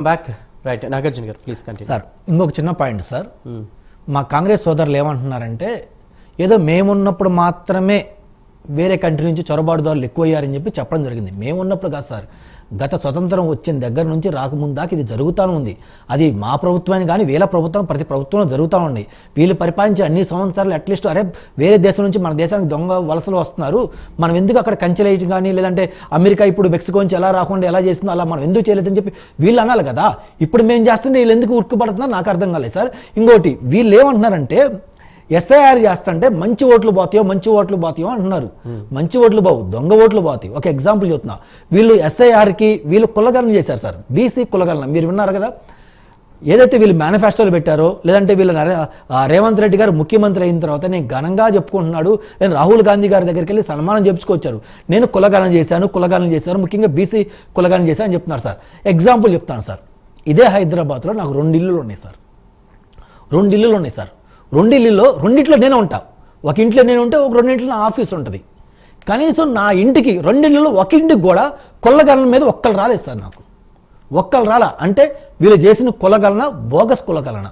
Back right Nagarjuna గారు please continue sir. ఇంకొక చిన్న పాయింట్ సార్, మా కాంగ్రెస్ సోదరులు ఏమంటున్నారంటే ఏదో మేమున్నప్పుడు మాత్రమే వేరే కంట్రీ నుంచి చొరబాటుదారులు ఎక్కువయ్యారని చెప్పి చెప్పడం జరిగింది. మేమున్నప్పుడు కాదు సార్, గత స్వతంత్రం వచ్చిన దగ్గర నుంచి రాకముందు దాకా ఇది జరుగుతూనే ఉంది. అది మా ప్రభుత్వాన్ని కానీ వీళ్ళ ప్రభుత్వం ప్రతి ప్రభుత్వంలో జరుగుతూ ఉంది. వీళ్ళు పరిపాలించే అన్ని సంవత్సరాలు అట్లీస్ట్ అరే వేరే దేశం నుంచి మన దేశానికి దొంగ వలసలు వస్తున్నారు, మనం ఎందుకు అక్కడ కంచెలేయటం కానీ లేదంటే అమెరికా ఇప్పుడు మెక్సికో నుంచి ఎలా రాకుండా ఎలా చేస్తుందో అలా మనం ఎందుకు చేయలేదని చెప్పి వీళ్ళు అనాలి కదా. ఇప్పుడు మేము చేస్తుంటే వీళ్ళు ఎందుకు ఉరుక్కుపడుతున్నారు నాకు అర్థం కాలేదు సార్. ఇంకోటి వీళ్ళు ఏమంటున్నారంటే ఎస్ఐఆర్ చేస్తుంటే మంచి ఓట్లు పోతాయో అంటున్నారు. మంచి ఓట్లు బావు, దొంగ ఓట్లు పోతాయి. ఒక ఎగ్జాంపుల్ చెప్తున్నా, వీళ్ళు ఎస్ఐఆర్కి వీళ్ళు కులగణన చేశారు సార్, బీసీ కులగణన మీరు విన్నారు కదా. ఏదైతే వీళ్ళు మేనిఫెస్టోలు పెట్టారో లేదంటే వీళ్ళు రేవంత్ రెడ్డి గారు ముఖ్యమంత్రి అయిన తర్వాత నేను ఘనంగా చెప్పుకుంటున్నాడు, నేను రాహుల్ గాంధీ గారి దగ్గరికి వెళ్ళి సన్మానం చెప్పుకొచ్చారు, నేను కులగణన చేశాను, ముఖ్యంగా బీసీ కులగణన చేశాను అని చెప్తున్నారు సార్. ఎగ్జాంపుల్ చెప్తాను సార్, ఇదే హైదరాబాద్లో నాకు 2 ఇల్లులు ఉన్నాయి సార్. 2 ఇల్లులో రెండిట్లో నేనే ఉంటా. ఒక ఇంట్లో నేను ఉంటే ఒక 2 ఇంట్లో నా ఆఫీస్ ఉంటుంది. కనీసం నా ఇంటికి 2 ఇళ్ళలో ఒక ఇంటికి కూడా కులగణన మీద ఒక్కరు రాలేదు సార్. నాకు ఒక్కరు రాలా అంటే వీళ్ళు చేసిన కులగణన బోగస్ కులగణన.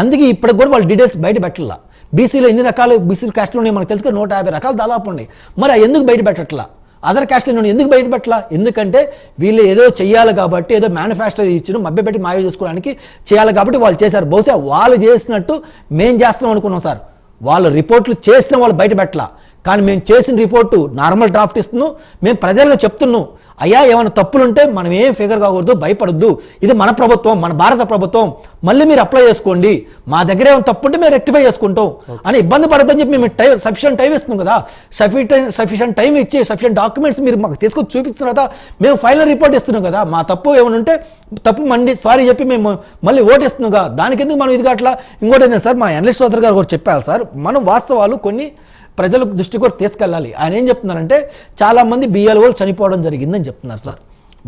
అందుకే ఇప్పటికి కూడా వాళ్ళ డీటెయిల్స్ బయట పెట్టాల. బీసీలో ఎన్ని రకాలు బీసీ క్యాస్ట్లు ఉన్నాయి మనకు తెలుసు, 150 రకాలు దాదాపు ఉన్నాయి. మరి ఎందుకు బయట పెట్టట్లా? అదర్ క్యాస్ట్లో ఎందుకు బయట పెట్టలా? ఎందుకంటే వీళ్ళు ఏదో చెయ్యాలి కాబట్టి, ఏదో మేనిఫెస్టో ఇచ్చిన మభ్యపెట్టి మాయ చేసుకోవడానికి చేయాలి కాబట్టి వాళ్ళు చేశారు. బహుశా వాళ్ళు చేసినట్టు మేము చేస్తాం అనుకున్నాం సార్. వాళ్ళు రిపోర్ట్లు చేసిన వాళ్ళు బయట పెట్టలా, కానీ మేము చేసిన రిపోర్టు నార్మల్ డ్రాఫ్ట్ ఇస్తున్నాం. మేము ప్రజలుగా చెప్తున్నాం, అయ్యా ఏమైనా తప్పులుంటే మనం ఏం ఫిగర్ కాకూడదు, భయపడద్దు, ఇది మన ప్రభుత్వం, మన భారత ప్రభుత్వం, మళ్ళీ మీరు అప్లై చేసుకోండి, మా దగ్గర ఏమైనా తప్పు ఉంటే మేము రెక్టిఫై చేసుకుంటాం అని ఇబ్బంది పడద్దని చెప్పి మేము సఫిషియెంట్ టైం ఇస్తున్నాం కదా. సఫిషియెంట్ టైం ఇచ్చి సఫిషియెంట్ డాక్యుమెంట్స్ మీరు మాకు తీసుకొచ్చి చూపిస్తున్న తర్వాత మేము ఫైనల్ రిపోర్ట్ ఇస్తున్నాం కదా. మా తప్పు ఏమైనా ఉంటే తప్పు మండి సారీ చెప్పి మేము మళ్ళీ ఓటేస్తున్నాం కదా. దానికి ఎందుకు మనం ఇది అట్లా? ఇంకోటి ఏంటంటే సార్, మా అనలిస్ట్ సోదరు గారు కూడా చెప్పారు సార్, మనం వాస్తవాలు కొన్ని ప్రజల దృష్టి కూడా తీసుకెళ్ళాలి. ఆయన ఏం చెప్తున్నారంటే చాలా మంది బిఎల్ఓలు చనిపోవడం జరిగిందని చెప్తున్నారు సార్.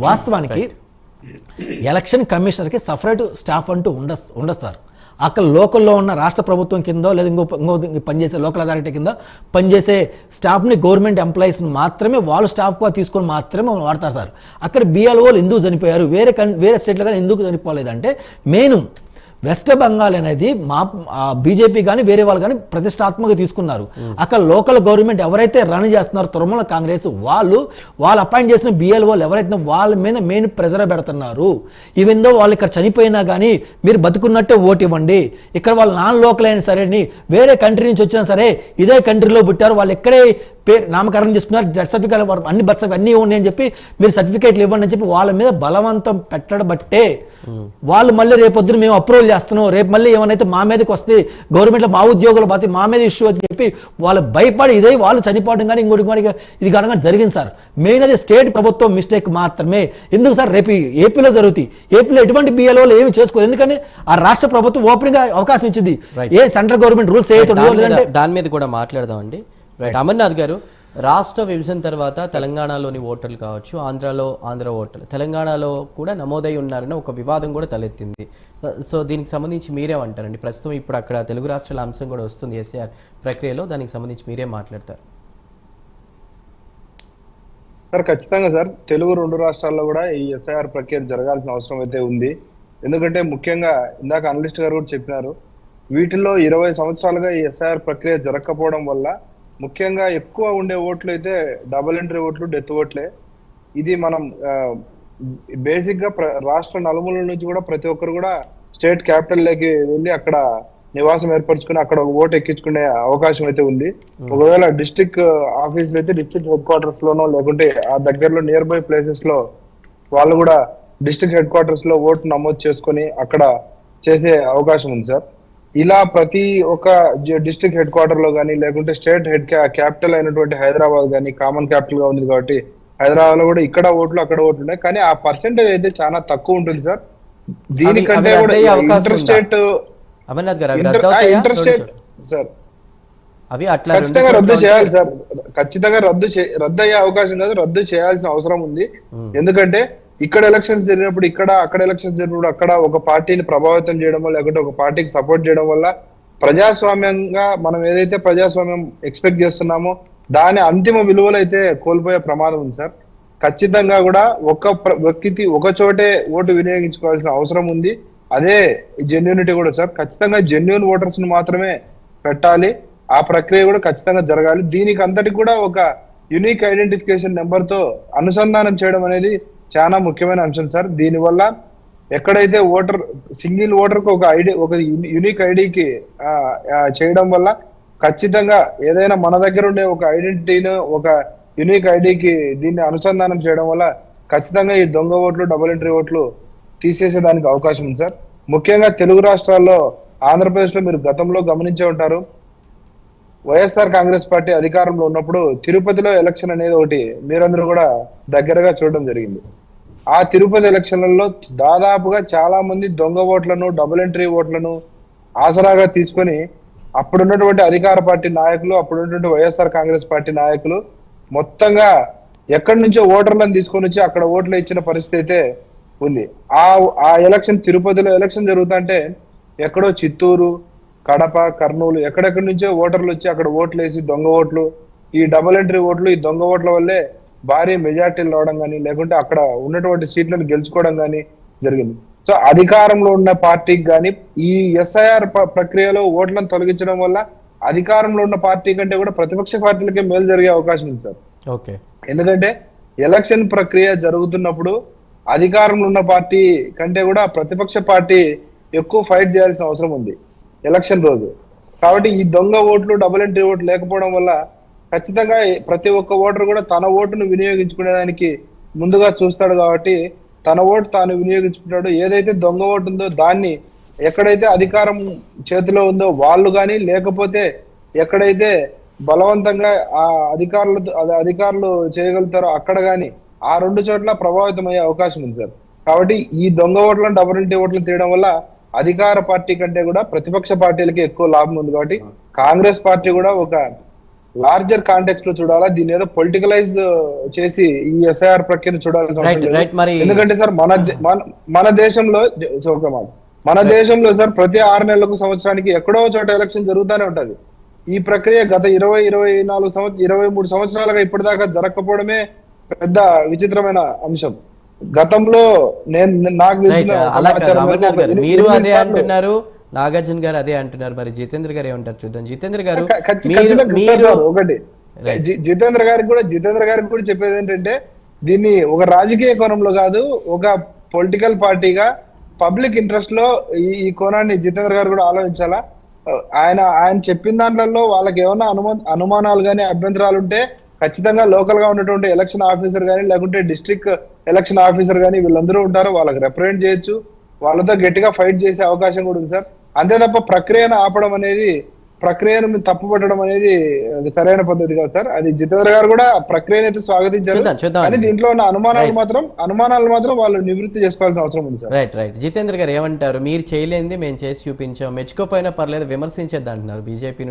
వాస్తవానికి ఎలక్షన్ కమిషనర్కి సపరేట్ స్టాఫ్ అంటూ ఉండదు సార్. అక్కడ లోకల్లో ఉన్న రాష్ట్ర ప్రభుత్వం కింద లేదా ఇంకో పనిచేసే లోకల్ అథారిటీ కింద పనిచేసే స్టాఫ్ని, గవర్నమెంట్ ఎంప్లాయీస్ని మాత్రమే వాళ్ళు స్టాఫ్గా తీసుకొని మాత్రమే వాడతారు సార్. అక్కడ బిఎల్ఓలు ఎందుకు చనిపోయారు, వేరే స్టేట్లో కానీ ఎందుకు చనిపోలేదంటే మెయిన్ వెస్ట్ బెంగాల్ అనేది మా బీజేపీ కానీ వేరే వాళ్ళు కానీ ప్రతిష్టాత్మకంగా తీసుకున్నారు. అక్కడ లోకల్ గవర్నమెంట్ ఎవరైతే రన్ చేస్తున్నారో తృణమూల కాంగ్రెస్ వాళ్ళు అపాయింట్ చేసిన బిఎల్ఓలు ఎవరైతే వాళ్ళ మీద మెయిన్ ప్రెజర్ పెడుతున్నారు. ఈవెందో వాళ్ళు ఇక్కడ చనిపోయినా కానీ మీరు బతుకున్నట్టే ఓటు ఇవ్వండి, ఇక్కడ వాళ్ళు నాన్ లోకల్ అయినా సరే వేరే కంట్రీ నుంచి వచ్చినా సరే ఇదే కంట్రీలో పుట్టారు, వాళ్ళు ఎక్కడే పేరు నామకరణం చేసుకున్నారు, డెత్ సర్టిఫికేట్ అన్ని బర్త్ సర్టిఫికేట్ అన్నీ ఉన్నాయి అని చెప్పి మీరు సర్టిఫికేట్లు ఇవ్వండి అని చెప్పి వాళ్ళ మీద బలవంతం పెట్టడబట్టే వాళ్ళు మళ్ళీ రేపొద్దున మేము అప్రూవల్ చేస్తున్నాం, రేపు మళ్ళీ ఏమైనా మా మీదకి వస్తే గవర్నమెంట్లో మా ఉద్యోగులు పోతే మా మీద ఇష్యూ అని చెప్పి వాళ్ళు భయపడి ఇదే వాళ్ళు చనిపోవడం కానీ ఇంకోటి ఇది కారణంగా జరిగింది సార్. మెయిన్ అది స్టేట్ ప్రభుత్వం మిస్టేక్ మాత్రమే. ఎందుకు సార్ రేపు ఏపీలో జరుగుతాయి, ఏపీలో ఎటువంటి బిఎల్ఓలు ఏమి చేసుకోరు, ఎందుకని ఆ రాష్ట్ర ప్రభుత్వం ఓపెన్ గా అవకాశం ఇచ్చింది. ఏ సెంట్రల్ గవర్నమెంట్ రూల్స్ దాని మీద కూడా మాట్లాడదామండి. రైట్, అమర్నాథ్ గారు, రాష్ట్ర విభజన తర్వాత తెలంగాణలోని ఓటర్లు కావచ్చు, ఆంధ్ర ఓటర్లు తెలంగాణలో కూడా నమోదై ఉన్నారని ఒక వివాదం కూడా తలెత్తింది. సో దీనికి సంబంధించి మీరేమంటారండి? ప్రస్తుతం ఇప్పుడు అక్కడ తెలుగు రాష్ట్రాల అంశం కూడా వస్తుంది ఎస్ఐఆర్ ప్రక్రియలో, దానికి సంబంధించి మీరేం మాట్లాడతారు? సార్ ఖచ్చితంగా సార్, తెలుగు 2 రాష్ట్రాల్లో కూడా ఈ ఎస్ఐఆర్ ప్రక్రియ జరగాల్సిన అవసరం అయితే ఉంది. ఎందుకంటే ముఖ్యంగా ఇందాక అనలిస్ట్ గారు కూడా చెప్పినారు, వీటిల్లో 20 సంవత్సరాలుగా ఈ ఎస్ఐఆర్ ప్రక్రియ జరగకపోవడం వల్ల ముఖ్యంగా ఎక్కువ ఉండే ఓట్లు అయితే డబుల్ ఎంట్రీ ఓట్లు, డెత్ ఓట్లే. ఇది మనం బేసిక్ గా రాష్ట్ర నలుమూలల నుంచి కూడా ప్రతి ఒక్కరు కూడా స్టేట్ క్యాపిటల్ లోకి వెళ్ళి అక్కడ నివాసం ఏర్పరచుకుని అక్కడ ఒక ఓటు ఎక్కించుకునే అవకాశం అయితే ఉంది. ఒకవేళ డిస్ట్రిక్ట్ ఆఫీసులు అయితే డిస్ట్రిక్ట్ హెడ్ క్వార్టర్స్ లోనో లేకుంటే ఆ దగ్గరలో నియర్ బై ప్లేసెస్ లో వాళ్ళు కూడా డిస్ట్రిక్ట్ హెడ్ క్వార్టర్స్ లో ఓటు నమోదు చేసుకుని అక్కడ చేసే అవకాశం ఉంది సార్. ఇలా ప్రతి ఒక్క డిస్ట్రిక్ట్ హెడ్ క్వార్టర్ లో కానీ లేకుంటే స్టేట్ హెడ్ క్యాపిటల్ అయినటువంటి హైదరాబాద్ కానీ కామన్ క్యాపిటల్ గా ఉంది కాబట్టి హైదరాబాద్ లో కూడా ఇక్కడ ఓట్లు అక్కడ ఓట్లు ఉన్నాయి, కానీ ఆ పర్సెంటేజ్ అయితే చాలా తక్కువ ఉంటుంది సార్. దీనికంటే కూడా ఇంటర్ స్టేట్ సార్ ఖచ్చితంగా రద్దు చేయాలి సార్. ఖచ్చితంగా రద్దు అయ్యే అవకాశం కాదు, రద్దు చేయాల్సిన అవసరం ఉంది. ఎందుకంటే ఇక్కడ ఎలక్షన్స్ జరిగినప్పుడు అక్కడ ఎలక్షన్స్ జరిగినప్పుడు అక్కడ ఒక పార్టీని ప్రభావితం చేయడమో లేకుంటే ఒక పార్టీకి సపోర్ట్ చేయడం వల్ల ప్రజాస్వామ్యంగా మనం ఏదైతే ప్రజాస్వామ్యం ఎక్స్పెక్ట్ చేస్తున్నామో దాని అంతిమ విలువలు అయితే కోల్పోయే ప్రమాదం ఉంది సార్. ఖచ్చితంగా కూడా వ్యక్తి ఒక చోటే ఓటు వినియోగించుకోవాల్సిన అవసరం ఉంది. అదే జెన్యూనిటీ కూడా సార్. ఖచ్చితంగా జెన్యూన్ ఓటర్స్ ని మాత్రమే పెట్టాలి. ఆ ప్రక్రియ కూడా ఖచ్చితంగా జరగాలి. దీనికి అంతటికి కూడా ఒక యునిక్ ఐడెంటిఫికేషన్ నెంబర్ తో అనుసంధానం చేయడం అనేది చాలా ముఖ్యమైన అంశం సార్. దీనివల్ల ఎక్కడైతే సింగిల్ ఓటర్ కు ఒక యునిక్ ఐడికి చేయడం వల్ల ఖచ్చితంగా ఏదైనా మన దగ్గర ఉండే ఒక ఐడెంటిటీని ఒక యునిక్ ఐడికి దీన్ని అనుసంధానం చేయడం వల్ల ఖచ్చితంగా ఈ దొంగ ఓట్లు, డబుల్ ఎంట్రీ ఓట్లు తీసేసేదానికి అవకాశం ఉంది సార్. ముఖ్యంగా తెలుగు రాష్ట్రాల్లో, ఆంధ్రప్రదేశ్ లో మీరు గతంలో గమనించే ఉంటారు, వైఎస్ఆర్ కాంగ్రెస్ పార్టీ అధికారంలో ఉన్నప్పుడు తిరుపతిలో ఎలక్షన్ అనేది ఒకటి మీరందరూ కూడా దగ్గరగా చూడడం జరిగింది. ఆ తిరుపతి ఎలక్షన్లలో దాదాపుగా చాలా మంది దొంగ ఓట్లను, డబుల్ ఎంట్రీ ఓట్లను ఆసరాగా తీసుకొని అప్పుడున్నటువంటి అధికార పార్టీ నాయకులు, అప్పుడున్నటువంటి వైఎస్ఆర్ కాంగ్రెస్ పార్టీ నాయకులు మొత్తంగా ఎక్కడి నుంచో ఓటర్లను తీసుకొని వచ్చి అక్కడ ఓట్లు ఇచ్చిన పరిస్థితి అయితే ఉంది. ఆ ఎలక్షన్, తిరుపతిలో ఎలక్షన్ జరుగుతుంటే ఎక్కడో చిత్తూరు, కడప, కర్నూలు ఎక్కడెక్కడి నుంచో ఓటర్లు వచ్చి అక్కడ ఓట్లు వేసి దొంగ ఓట్లు, ఈ డబుల్ ఎంట్రీ ఓట్లు, ఈ దొంగ ఓట్ల వల్లే భారీ మెజార్టీలు రావడం కానీ, లేకుంటే అక్కడ ఉన్నటువంటి సీట్లను గెలుచుకోవడం కానీ జరిగింది. సో అధికారంలో ఉన్న పార్టీకి కానీ ఈ ఎస్ఐఆర్ ప్రక్రియలో ఓట్లను తొలగించడం వల్ల అధికారంలో ఉన్న పార్టీ కంటే కూడా ప్రతిపక్ష పార్టీలకే మేలు జరిగే అవకాశం ఉంది సార్. ఓకే. ఎందుకంటే ఎలక్షన్ ప్రక్రియ జరుగుతున్నప్పుడు అధికారంలో ఉన్న పార్టీ కంటే కూడా ప్రతిపక్ష పార్టీ ఎక్కువ ఫైట్ చేయాల్సిన అవసరం ఉంది ఎలక్షన్ రోజు. కాబట్టి ఈ దొంగ ఓట్లు, డబుల్ ఎంట్రీ ఓట్లు లేకపోవడం వల్ల ఖచ్చితంగా ప్రతి ఒక్క ఓటర్ కూడా తన ఓటును వినియోగించుకునేదానికి ముందుగా చూస్తాడు. కాబట్టి తన ఓటు తాను వినియోగించుకుంటాడు. ఏదైతే దొంగ ఓటు ఉందో దాన్ని ఎక్కడైతే అధికారం చేతిలో ఉందో వాళ్ళు కానీ, లేకపోతే ఎక్కడైతే బలవంతంగా ఆ అధికారులు చేయగలుగుతారో అక్కడ కానీ ఆ రెండు చోట్ల ప్రభావితం అయ్యే అవకాశం ఉంది సార్. కాబట్టి ఈ దొంగ ఓట్లను, డబుల్ ఎంట్రీ ఓట్లను తీయడం వల్ల అధికార పార్టీ కంటే కూడా ప్రతిపక్ష పార్టీలకి ఎక్కువ లాభం ఉంది. కాబట్టి కాంగ్రెస్ పార్టీ కూడా ఒక లార్జర్ కాంటెక్స్ట్ లో చూడాలా, దీన్ని ఏదో పొలిటికలైజ్ చేసి ఈ ఎస్ఐఆర్ ప్రక్రియను చూడాల్సిన ఎందుకంటే సార్ మన దేశంలో మన దేశంలో సార్ ప్రతి 6 నెలలకు, సంవత్సరానికి ఎక్కడో చోట ఎలక్షన్ జరుగుతూనే ఉంటది. ఈ ప్రక్రియ గత 23 సంవత్సరాలుగా ఇప్పటిదాకా జరగకపోవడమే పెద్ద విచిత్రమైన అంశం. గతంలో నాకు మీరు అదే అంటున్నారు, నాగార్జున గారు అదే అంటున్నారు. మరి జితేంద్ర గారు ఏమంటారు చూద్దాం. జితేంద్ర గారు ఒకటి జితేంద్ర గారికి కూడా చెప్పేది ఏంటంటే, దీన్ని ఒక రాజకీయ కోణంలో కాదు, ఒక పొలిటికల్ పార్టీగా పబ్లిక్ ఇంట్రెస్ట్ లో ఈ కోణాన్ని జితేంద్ర గారు కూడా ఆలోచించాలా. ఆయన చెప్పిన దాంట్లో వాళ్ళకి ఏమన్నా అనుమానాలు కానీ, అభ్యంతరాలు ఉంటే ఖచ్చితంగా లోకల్ గా ఉన్నటువంటి ఎలక్షన్ ఆఫీసర్ కానీ, లేకుంటే డిస్ట్రిక్ట్ ఎలక్షన్ ఆఫీసర్ కానీ వీళ్ళందరూ ఉంటారు, వాళ్ళకి రిప్రజెంట్ చేయొచ్చు, వాళ్ళతో గట్టిగా ఫైట్ చేసే అవకాశం కూడా ఉంది సార్. అంతే తప్ప ప్రక్రియను ఆపడం అనేది, ప్రక్రియను తప్పుపట్టడం అనేది సరైన పద్ధతి కాదు సార్. అది జితేంద్ర గారు కూడా ప్రక్రియను అయితే స్వాగతించారు, కానీ దీంట్లో ఉన్న అనుమానాలు మాత్రం వాళ్ళు నివృత్తి చేసుకోవాల్సిన అవసరం ఉంది సార్. రైట్. జితేంద్ర గారు ఏమంటారు? మీరు చేయలేనిది మేము చేసి చూపించాం, మెచ్చుకోపోయినా పర్లేదు, విమర్శించేద్ది అంటున్నారు బీజేపీ